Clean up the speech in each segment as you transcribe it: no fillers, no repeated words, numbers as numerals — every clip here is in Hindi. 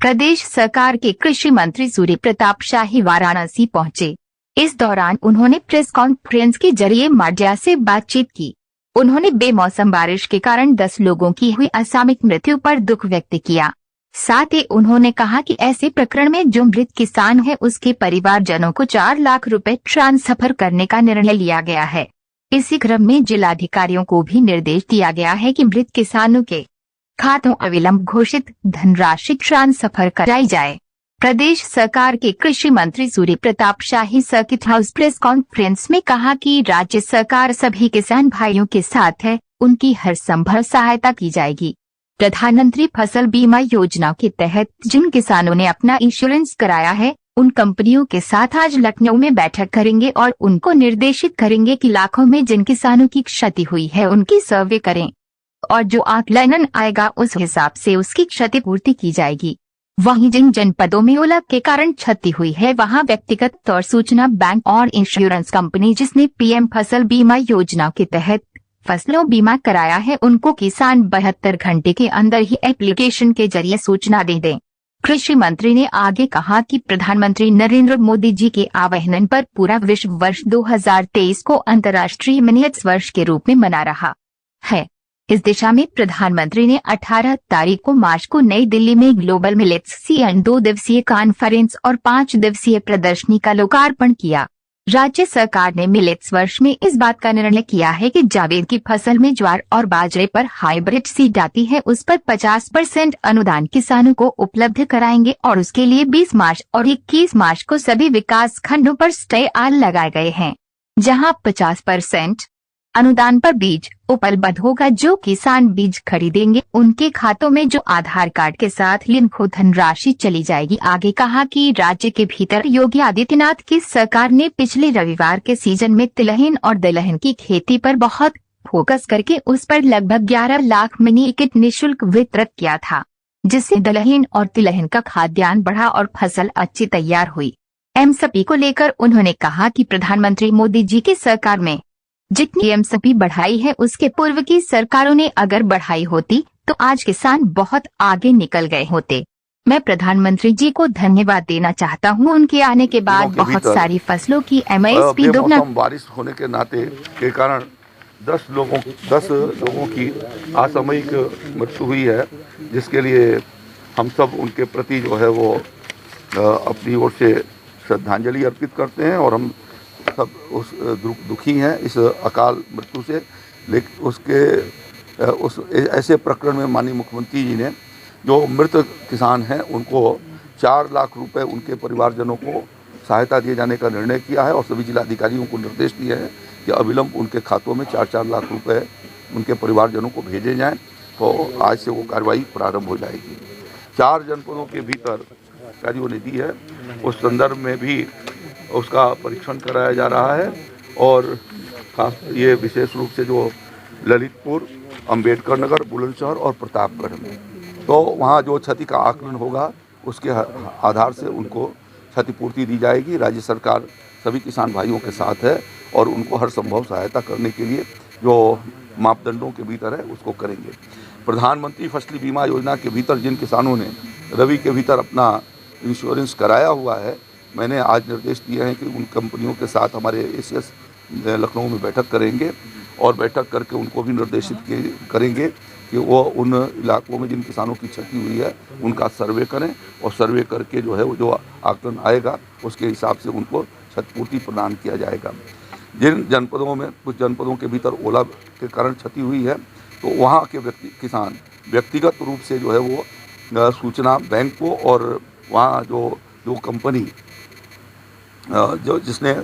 प्रदेश सरकार के कृषि मंत्री सूर्य प्रताप शाही वाराणसी पहुंचे। इस दौरान उन्होंने प्रेस कॉन्फ्रेंस के जरिए मीडिया से बातचीत की। उन्होंने बेमौसम बारिश के कारण 10 लोगों की हुई असामयिक मृत्यु पर दुख व्यक्त किया। साथ ही उन्होंने कहा कि ऐसे प्रकरण में जो मृत किसान है उसके परिवारजनों को 4 लाख रुपए ट्रांसफर करने का निर्णय लिया गया है। इसी क्रम में जिलाधिकारियों को भी निर्देश दिया गया है कि मृत किसानों के खातों अविलंब घोषित धनराशि ट्रांसफर कराई जाए। प्रदेश सरकार के कृषि मंत्री Surya Pratap Shahi circuit house press conference में कहा कि राज्य सरकार सभी किसान भाइयों के साथ है, उनकी हर संभव सहायता की जाएगी। प्रधानमंत्री फसल बीमा योजना के तहत जिन किसानों ने अपना इंश्योरेंस कराया है, उन कंपनियों के साथ आज लखनऊ में बैठक करेंगे और उनको निर्देशित करेंगे कि लाखों में जिन किसानों की क्षति हुई है उनकी सर्वे करें और जो आकलन आएगा उस हिसाब से उसकी क्षतिपूर्ति की जाएगी। वहीं जिन जनपदों में ओला के कारण क्षति हुई है वहां व्यक्तिगत तौर सूचना बैंक और इंश्योरेंस कंपनी जिसने पीएम फसल बीमा योजना के तहत फसलों बीमा कराया है उनको किसान 72 घंटे के अंदर ही एप्लीकेशन के जरिए सूचना दे दें। कृषि मंत्री ने आगे कहा कि प्रधानमंत्री नरेंद्र मोदी जी के आह्वान पर पूरा विश्व वर्ष 2023 को अंतर्राष्ट्रीय मिलेट्स वर्ष के रूप में मना रहा है। इस दिशा में प्रधानमंत्री ने 18 तारीख को मार्च को नई दिल्ली में ग्लोबल मिलेट्स सीएन 2 दिवसीय कॉन्फ्रेंस और 5 दिवसीय प्रदर्शनी का लोकार्पण किया। राज्य सरकार ने मिलेट्स वर्ष में इस बात का निर्णय किया है कि जावेद की फसल में ज्वार और बाजरे पर हाइब्रिड सीड आती है उस पर 50% अनुदान किसानों को उपलब्ध कराएंगे और उसके लिए 20 मार्च और 21 मार्च को सभी विकास खंडों पर स्टॉल लगाए गए हैं, जहां 50% अनुदान पर बीज उपलब्ध होगा। जो किसान बीज खरीदेंगे उनके खातों में जो आधार कार्ड के साथ लिंक हो धनराशि चली जाएगी। आगे कहा कि राज्य के भीतर योगी आदित्यनाथ की सरकार ने पिछले रविवार के सीजन में तिलहन और दलहन की खेती पर बहुत फोकस करके उस पर लगभग 11 लाख मिनी किट निःशुल्क वितरित किया था, जिससे दलहन और तिलहन का खाद्यान्न बढ़ा और फसल अच्छी तैयार हुई। एमएसपी को लेकर उन्होंने कहा कि प्रधानमंत्री मोदी जी की सरकार में जितनी एमएसपी बढ़ाई है उसके पूर्व की सरकारों ने अगर बढ़ाई होती तो आज किसान बहुत आगे निकल गए होते। मैं प्रधानमंत्री जी को धन्यवाद देना चाहता हूं, उनके आने के बाद बहुत सारी फसलों की एमएसपी दोगुना। बारिश होने के नाते के कारण 10 लोगों की असामयिक मृत्यु हुई है, जिसके लिए हम सब उनके प्रति जो है वो अपनी ओर से श्रद्धांजलि अर्पित करते हैं और हम सब उस दुखी हैं इस अकाल मृत्यु से। लेकिन उस ऐसे प्रकरण में माननीय मुख्यमंत्री जी ने जो मृत किसान हैं उनको 4 लाख रुपए उनके परिवारजनों को सहायता दिए जाने का निर्णय किया है और सभी जिलाधिकारियों को निर्देश दिए हैं कि अविलंब उनके खातों में 4-4 लाख रुपए उनके परिवारजनों को भेजे जाएं। तो आज से वो कार्रवाई प्रारंभ हो जाएगी। 4 जनपदों के भीतर अधिकारियों ने दी है, उस संदर्भ में भी उसका परीक्षण कराया जा रहा है और खास ये विशेष रूप से जो ललितपुर, अंबेडकर नगर, बुलंदशहर और प्रतापगढ़ में, तो वहाँ जो क्षति का आकलन होगा उसके आधार से उनको क्षतिपूर्ति दी जाएगी। राज्य सरकार सभी किसान भाइयों के साथ है और उनको हर संभव सहायता करने के लिए जो मापदंडों के भीतर है उसको करेंगे। प्रधानमंत्री फसल बीमा योजना के भीतर जिन किसानों ने रबी के भीतर अपना इंश्योरेंस कराया हुआ है, मैंने आज निर्देश दिए हैं कि उन कंपनियों के साथ हमारे एसीएस लखनऊ में बैठक करेंगे और बैठक करके उनको भी निर्देशित करेंगे कि वो उन इलाकों में जिन किसानों की क्षति हुई है उनका सर्वे करें और सर्वे करके जो है वो जो आकलन आएगा उसके हिसाब से उनको क्षतिपूर्ति प्रदान किया जाएगा। जिन जनपदों में कुछ जनपदों के भीतर ओला के कारण क्षति हुई है तो वहाँ के किसान व्यक्तिगत रूप से जो है वो सूचना बैंक को और वहाँ जो कंपनी जो जिसने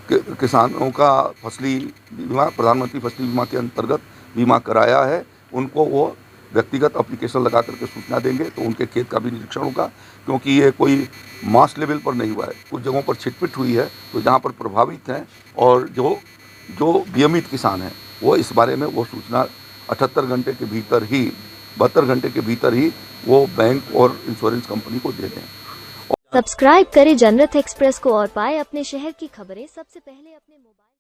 किसानों का फसली बीमा प्रधानमंत्री फसल बीमा के अंतर्गत बीमा कराया है उनको वो व्यक्तिगत एप्लीकेशन लगा करके सूचना देंगे तो उनके खेत का भी निरीक्षण होगा, क्योंकि ये कोई मास लेवल पर नहीं हुआ है, कुछ जगहों पर छिटपिट हुई है। तो जहाँ पर प्रभावित हैं और जो नियमित किसान हैं वो इस बारे में वो सूचना 78 घंटे के भीतर ही 72 घंटे के भीतर ही वो बैंक और इंश्योरेंस कंपनी को दे दें। सब्सक्राइब करें जनरत एक्सप्रेस को और पाए अपने शहर की खबरें सबसे पहले अपने मोबाइल